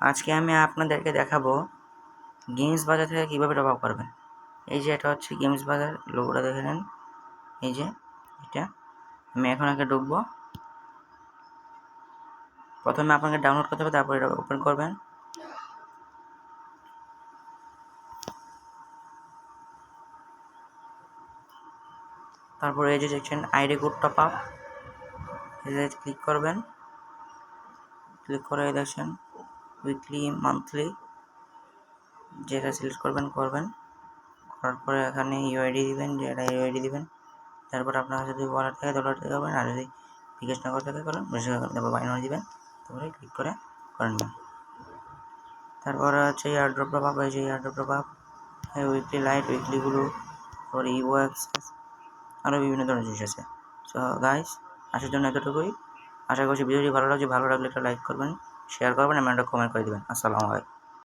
আজকে আমি আপনাদেরকে দেখাবো গেমস বাজার থেকে কীভাবে টপ আপ করবেন। এই যে এটা হচ্ছে গেমস বাজার, লোগোটা দেখে নেন। এই যে এটা আমি এখন আগে ঢুকবো। প্রথমে আপনাকে ডাউনলোড করতে হবে, তারপর এটা ওপেন করবেন। তারপর এই যে দেখছেন আইডি কোড টপ আপ, এই যে ক্লিক করবেন। ক্লিক করে দেখছেন উইকলি মান্থলি, যেটা সিলেক্ট করবেন করার পরে এখানে ইউআইডি দিবেন, যেটা ইউআইডি দিবেন। তারপর আপনার যদি ওয়ালেট থাকে ডলার থেকে করবেন, আর যদি বিকাশ নগর থেকে করেন তারপর বাইনারি দিবেন, তারপরে ক্লিক করে নেবেন। তারপরে হচ্ছে এয়ারড্রপ টপ আপ, এই যে airdrop top up, weekly light, উইকলিগুলো, তারপরে ইভো অ্যাক্সেস, আরও বিভিন্ন ধরনের জিনিস আছে। সো গাইস, আসার জন্য এতটুকুই। আশা করছি ভিডিওটি ভালো লাগছে। ভালো লাগলে একটা লাইক করবেন, শেয়ার করবেন এবং একটা কমেন্ট করে দেবেন। আসসালামু আলাইকুম।